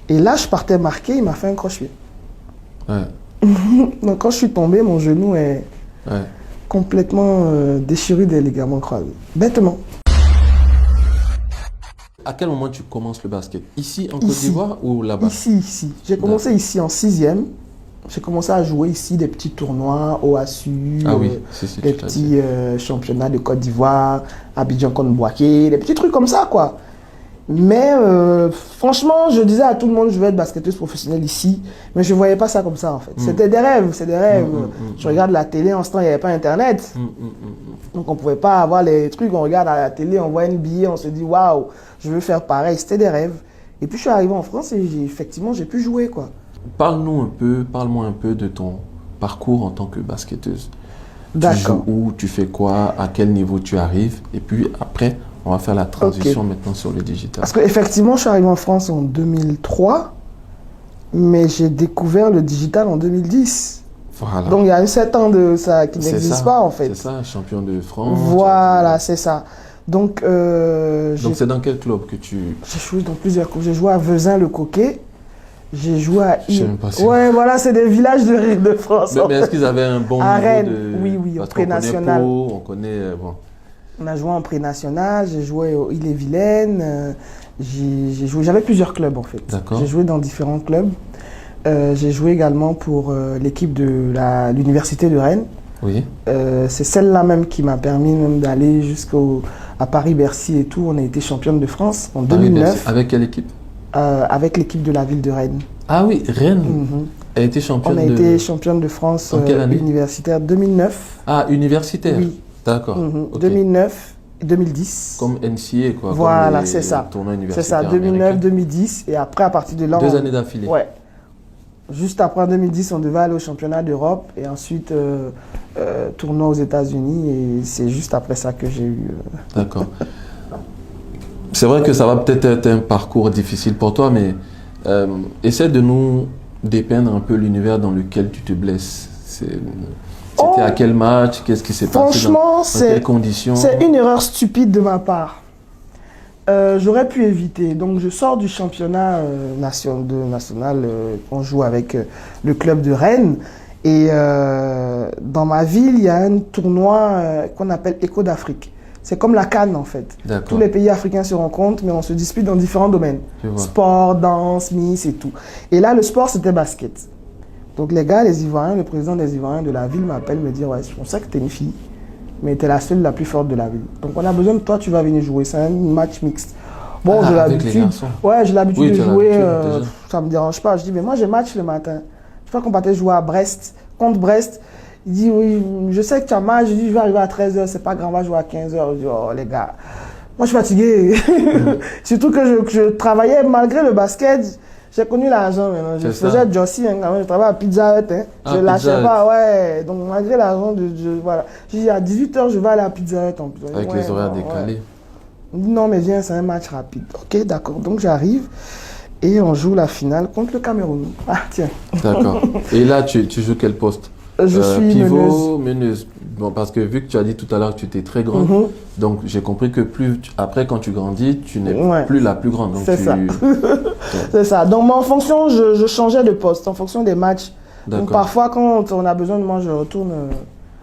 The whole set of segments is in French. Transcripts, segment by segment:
Et là, je partais marqué, il m'a fait un croche-pied. Ouais. Donc quand je suis tombé, mon genou est Ouais. complètement déchiré des ligaments croisés. Bêtement. À quel moment tu commences le basket? Ici, en Côte Ici. d'Ivoire ou là-bas? Ici. J'ai commencé ici en 6e. J'ai commencé à jouer ici des petits tournois, OASU, Ah oui, des tu l'as petits dit. championnats de Côte d'Ivoire, Abidjan contre Boaké, des petits trucs comme ça, quoi. Mais franchement, je disais à tout le monde, je vais être basketteuse professionnelle ici, mais je ne voyais pas ça comme ça, en fait. C'était des rêves, c'est des rêves. Je regarde la télé, en ce temps, il n'y avait pas Internet. Donc, on ne pouvait pas avoir les trucs, on regarde à la télé, on voit NBA, on se dit, waouh, je veux faire pareil. C'était des rêves. Et puis, je suis arrivé en France et effectivement, j'ai pu jouer, quoi. Parle-moi un peu de ton parcours en tant que basketteuse. Tu D'accord. joues où, tu fais quoi, à quel niveau tu arrives, et puis après, on va faire la transition maintenant sur le digital. Parce qu'effectivement, je suis arrivé en France en 2003, mais j'ai découvert le digital en 2010. Voilà. Donc, il y a eu 7 ans de ça qui n'existe pas, en fait. C'est ça, champion de France. Voilà, c'est ça. Donc, c'est dans quel club que tu... J'ai joué dans plusieurs clubs. J'ai joué à Vezin-le-Coquet. J'ai joué à... Je sais même pas si... Ouais, voilà, c'est des villages de France. Mais est-ce qu'ils avaient un bon à niveau Rennes, de... oui, au Parce qu'on connaît pré-national. Pau, on connaît... Bon. On a joué en pré-national, j'ai joué au Ille-et-Vilaine. J'avais plusieurs clubs, en fait. D'accord. J'ai joué dans différents clubs. J'ai joué également pour l'équipe de l'Université de Rennes. Oui. C'est celle-là même qui m'a permis même d'aller à Paris-Bercy et tout. On a été championne de France en 2009. Avec quelle équipe? Avec l'équipe de la ville de Rennes. Ah oui, Rennes a été championne On a été championne de France en quelle année? Universitaire 2009. Ah, universitaire? Oui. D'accord. Okay. 2009 et 2010. Comme NCA, quoi. Voilà, c'est ça. C'est ça, 2009, 2010. Et après, à partir de là... 2 années d'affilée. Ouais. Juste après, en 2010, on devait aller au championnat d'Europe et ensuite tournoi aux États-Unis. Et c'est juste après ça que j'ai eu... D'accord. C'est vrai que ça va peut-être être un parcours difficile pour toi, mais essaie de nous dépeindre un peu l'univers dans lequel tu te blesses. C'était à quel match? Qu'est-ce qui s'est passé? Dans quelles conditions? C'est une erreur stupide de ma part. J'aurais pu éviter. Donc, je sors du championnat national qu'on joue avec le club de Rennes. Et dans ma ville, il y a un tournoi qu'on appelle Écho d'Afrique. C'est comme la CAN, en fait. Tous les pays africains se rencontrent, mais on se dispute dans différents domaines. Sport, danse, Miss et tout. Et là, le sport, c'était basket. Donc les gars, les Ivoiriens, le président des Ivoiriens de la ville m'appelle, me dit « Ouais, on sait que t'es une fille, mais t'es la seule, la plus forte de la ville. Donc on a besoin de toi, tu vas venir jouer. C'est un match mixte. » Bon, j'ai l'habitude. Ouais, j'ai l'habitude de jouer. Ça me dérange pas. Je dis « Mais moi, j'ai match le matin. » Je crois qu'on partait jouer à Brest, contre Brest. Il dit « Oui, je sais que tu as match. » Je dis « Je vais arriver à 13h, c'est pas grave, on va jouer à 15h. » Je dis « Oh, les gars, moi, je suis fatigué. » Surtout que je travaillais malgré le basket. J'ai connu l'argent maintenant. Je faisais Jossi, hein, quand même. Je travaillais à Pizza Hut. Hein. Je ne lâchais pas, ouais. Donc, malgré l'argent, voilà. J'ai dit à 18h, je vais aller à Pizza Hut en plus. Avec les horaires décalés. Non, mais viens, c'est un match rapide. Ok, d'accord. Donc, j'arrive et on joue la finale contre le Cameroun. Ah, tiens. D'accord. Et là, tu joues quel poste? Je suis pivot, meneuse. Bon, parce que vu que tu as dit tout à l'heure que tu étais très grande, donc j'ai compris que après, quand tu grandis, tu n'es plus la plus grande. C'est ça. C'est ça. Donc, moi, en fonction, je changeais de poste, en fonction des matchs. Donc, parfois, quand on a besoin de moi, je retourne...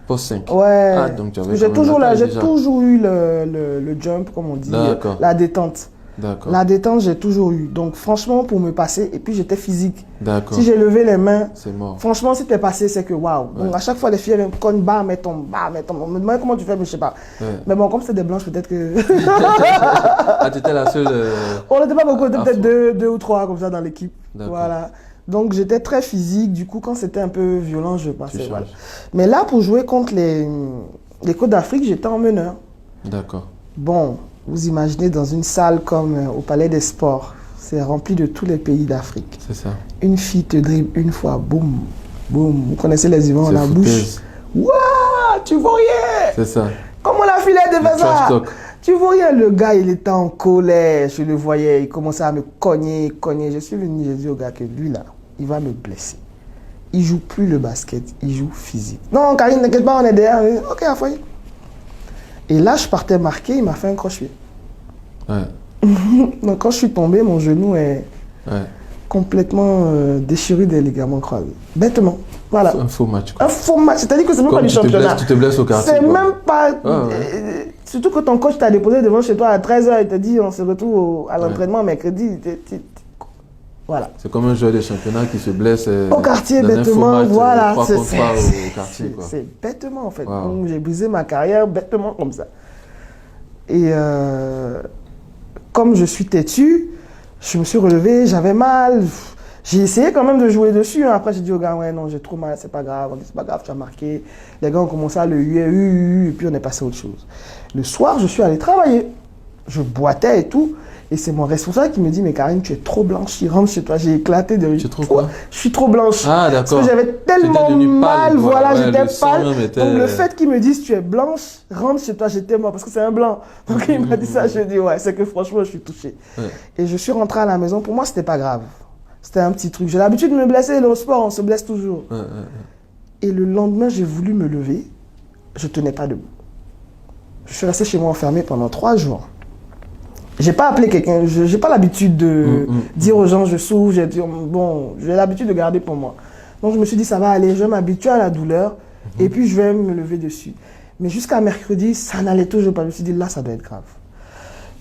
Poste 5. Ouais. Ah, donc tu avais j'ai toujours eu le jump, comme on dit, la détente. La détente, j'ai toujours eu. Donc, franchement, pour me passer, et puis j'étais physique. Si j'ai levé les mains, c'est mort. Franchement, si t'es passé, c'est que waouh. Donc, à chaque fois, les filles, elles me cognent, bam, elles tombent, bam, elles tombent. On me demande comment tu fais, mais je sais pas. Mais bon, comme c'est des blanches, peut-être que. Ah, tu étais la seule. On n'était pas beaucoup, peut-être deux ou trois comme ça dans l'équipe. Voilà. Donc, j'étais très physique. Du coup, quand c'était un peu violent, je passais. Voilà. Mais là, pour jouer contre les Côtes d'Afrique, j'étais en meneur. D'accord. Bon. Vous imaginez dans une salle comme au Palais des Sports, c'est rempli de tous les pays d'Afrique. C'est ça. Une fille te dribble une fois, boum, boum. Vous connaissez les Ivoiriens la bouche. Waouh, tu vois rien. C'est ça. Comment la fille elle devait ça? Tu vois rien, le gars, il était en colère, je le voyais, il commençait à me cogner. Je suis venu, j'ai dit au gars que lui là, il va me blesser. Il joue plus le basket, il joue physique. Non, Karine, n'inquiète pas, on est derrière. Ok, à foyer. Et là, je partais marqué, il m'a fait un croche-pied. Ouais. Donc, quand je suis tombé, mon genou est complètement déchirure des ligaments croisés. Bêtement. Voilà. Un faux match. Quoi. Un faux match. C'est-à-dire que c'est même Comme pas du championnat. Tu te blesses au quartier. C'est même pas. Ah, Surtout que ton coach t'a déposé devant chez toi à 13h et t'a dit on se retrouve à l'entraînement mercredi. Voilà. C'est comme un joueur de championnat qui se blesse au quartier, dans bêtement. Un faux match, Voilà. Au quartier, quoi. C'est bêtement en fait. Wow. Donc j'ai brisé ma carrière bêtement comme ça. Et comme je suis têtu, je me suis relevé, j'avais mal. J'ai essayé quand même de jouer dessus. Après, j'ai dit aux gars, ouais, non, j'ai trop mal, c'est pas grave. On dit, c'est pas grave, tu as marqué. Les gars ont commencé à le huer, et puis on est passé à autre chose. Le soir, je suis allé travailler. Je boitais et tout. Et c'est mon responsable qui me dit, mais Karine, tu es trop blanche, rentre chez toi. J'ai éclaté de rire. Tu es trop quoi? Je suis trop blanche. Ah, d'accord. Parce que j'avais tellement mal, voilà, ouais, j'étais pâle. Donc le fait qu'il me dise, tu es blanche, rentre chez toi, j'étais mort, parce que c'est un blanc. Donc il m'a dit ça, je lui ai dit, ouais, c'est que franchement, je suis touchée. Ouais. Et je suis rentré à la maison. Pour moi, c'était pas grave. C'était un petit truc. J'ai l'habitude de me blesser. Dans le sport, on se blesse toujours. Et le lendemain, j'ai voulu me lever. Je tenais pas debout. Je suis resté chez moi enfermé pendant 3 jours. J'ai pas appelé quelqu'un. J'ai pas l'habitude de dire aux gens je souffre. Bon, j'ai l'habitude de garder pour moi. Donc je me suis dit ça va aller. Je vais m'habituer à la douleur et puis je vais me lever dessus. Mais jusqu'à mercredi, ça n'allait toujours pas. Je me suis dit là, ça doit être grave.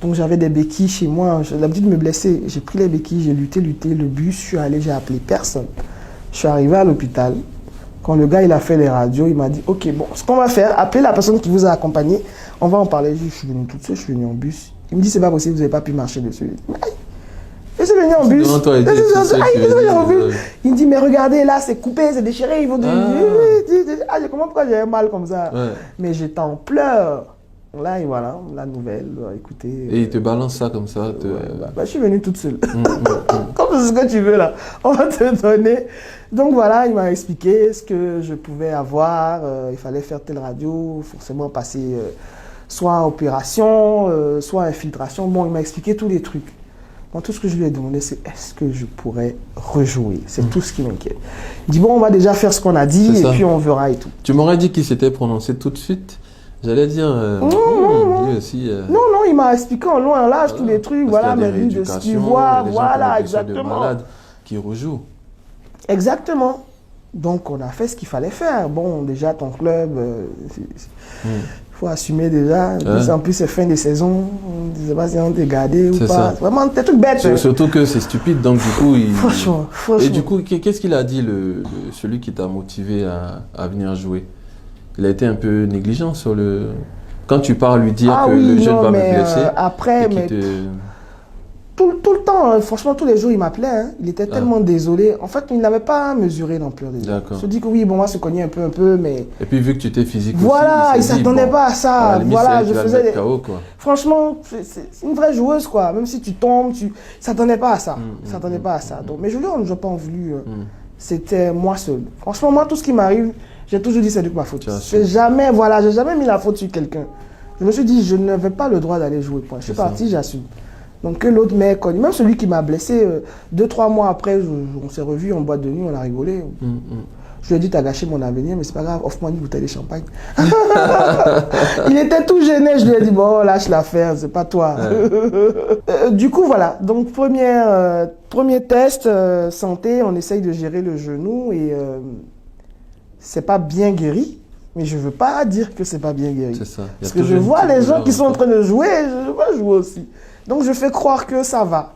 Donc j'avais des béquilles chez moi, j'ai l'habitude de me blesser. J'ai pris les béquilles, j'ai lutté, le bus, je suis allé, j'ai appelé personne. Je suis arrivé à l'hôpital. Quand le gars il a fait les radios, il m'a dit ok, bon, ce qu'on va faire, appelez la personne qui vous a accompagné, on va en parler. Je suis venu toute seule, je suis venu en bus. Il me dit c'est pas possible, vous n'avez pas pu marcher dessus. Je suis venu en bus. Il me dit mais regardez là, c'est coupé, c'est déchiré, il faut je comprends pourquoi j'avais mal comme ça. Ouais. Mais j'étais en pleurs. Là, et voilà, la nouvelle, écoutez... Et il te balance ça comme ça je suis venue toute seule. Comme c'est ce que tu veux, là. On va te donner. Donc voilà, il m'a expliqué ce que je pouvais avoir. Il fallait faire telle radio, forcément passer soit opération, soit infiltration. Bon, il m'a expliqué tous les trucs. Moi, tout ce que je lui ai demandé, c'est est-ce que je pourrais rejouer? C'est tout ce qui m'inquiète. Il dit, bon, on va déjà faire ce qu'on a dit et puis on verra et tout. Tu m'aurais dit qu'il s'était prononcé tout de suite. J'allais dire, non, aussi, non, il m'a expliqué en long et en large tous les trucs, voilà, mes rues de ski, voilà, exactement. De malades qui rejouent. Exactement. Donc, on a fait ce qu'il fallait faire. Bon, déjà, ton club, il faut assumer déjà. En plus, c'est fin de saison, on ne sait pas si on t'a gardé ou pas. Ça. Vraiment, des trucs bêtes. Surtout que c'est stupide, donc du coup, Franchement. Et du coup, qu'est-ce qu'il a dit, celui qui t'a motivé à venir jouer? Il a été un peu négligent sur le... Quand tu pars lui dire que le jeune va me blesser... Après, mais tout le temps, franchement, tous les jours, il m'appelait. Hein. Il était tellement désolé. En fait, il n'avait pas mesuré l'ampleur des gens. Il se dit que oui, bon, on va se cogner un peu, mais... Et puis, vu que tu étais physique voilà, aussi, il ne s'attendait pas à ça. À la limite, voilà, je faisais... KO, quoi. Franchement, c'est une vraie joueuse, quoi. Même si tu tombes, il ne s'attendait pas à ça. Il ne s'attendait pas à ça. Donc, mais je lui ai pas voulu. C'était moi seul. Franchement, moi, tout ce qui m'arrive... J'ai toujours dit c'est de ma faute. J'ai jamais mis la faute sur quelqu'un. Je me suis dit, je n'avais pas le droit d'aller jouer. Point. Je suis parti, j'assume. Donc que l'autre mec, même celui qui m'a blessé, 2-3 mois après, on s'est revus en boîte de nuit, on a rigolé. Je lui ai dit, t'as gâché mon avenir, mais c'est pas grave, offre-moi une bouteille de champagne. Il était tout gêné, je lui ai dit, bon, lâche l'affaire, c'est pas toi. Du coup, voilà. Donc, premier test, santé, on essaye de gérer le genou et... c'est pas bien guéri, mais je veux pas dire que c'est pas bien guéri. C'est ça. Parce que je vois les gens qui sont en train de jouer, je vais jouer aussi. Donc je fais croire que ça va.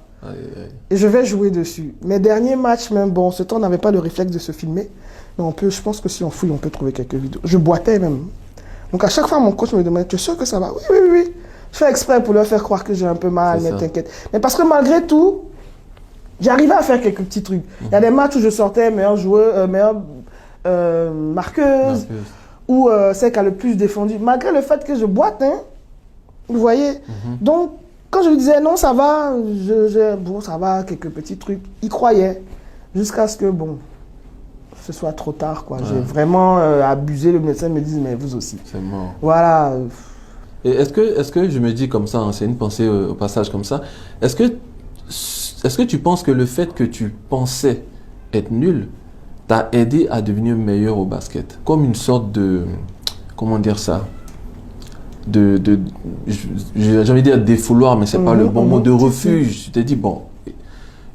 Et je vais jouer dessus. Mes derniers matchs, même, bon, ce temps, on n'avait pas le réflexe de se filmer. Mais je pense que si on fouille, on peut trouver quelques vidéos. Je boitais même. Donc à chaque fois, mon coach me demandait, tu es sûr que ça va? Oui. Je fais exprès pour leur faire croire que j'ai un peu mal, mais t'inquiète. Mais parce que malgré tout, j'arrivais à faire quelques petits trucs. Il y a des matchs où je sortais meilleur joueur, marqueuse ou celle qui a le plus défendu, malgré le fait que je boite, hein, vous voyez. Donc, quand je lui disais non, ça va, bon, ça va, quelques petits trucs, il croyait, jusqu'à ce que, bon, ce soit trop tard, quoi. J'ai vraiment abusé, le médecin me dit, mais vous aussi. C'est mort. Voilà. Et est-ce que je me dis comme ça, hein, c'est une pensée au passage comme ça, est-ce que tu penses que le fait que tu pensais être nul t'a aidé à devenir meilleur au basket? Comme une sorte de... Comment dire ça? J'ai envie de dire défouloir, mais c'est pas le bon mot, de refuge. Tu t'es dit, bon,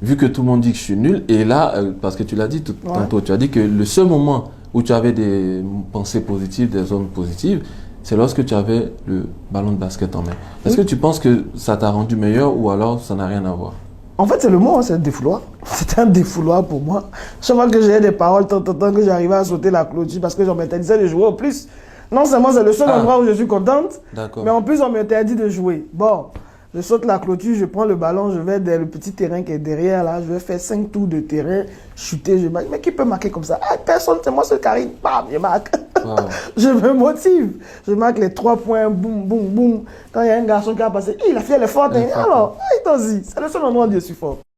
vu que tout le monde dit que je suis nul, et là, parce que tu l'as dit Ouais. tantôt, tu as dit que le seul moment où tu avais des pensées positives, des ondes positives, c'est lorsque tu avais le ballon de basket en main. Est-ce que tu penses que ça t'a rendu meilleur ou alors ça n'a rien à voir? En fait, c'est le mot, hein, c'est un défouloir. C'était un défouloir pour moi. Chaque fois que j'avais des paroles, tant que j'arrivais à sauter la clôture parce que j'en m'interdisais de jouer. En plus, non seulement c'est le seul endroit où je suis contente, D'accord. mais en plus, on m'interdit de jouer. Bon, je saute la clôture, je prends le ballon, je vais dans le petit terrain qui est derrière là, je vais faire 5 tours de terrain, chuter, je marque. Mais qui peut marquer comme ça? Ah, personne, c'est moi, ce Karim. Bam, je marque. Wow. Je me motive. Je marque les 3 points, boum, boum, boum. Quand il y a un garçon qui a passé, la fille elle est forte. Hein. Alors, allez-y, c'est le seul endroit où je suis fort.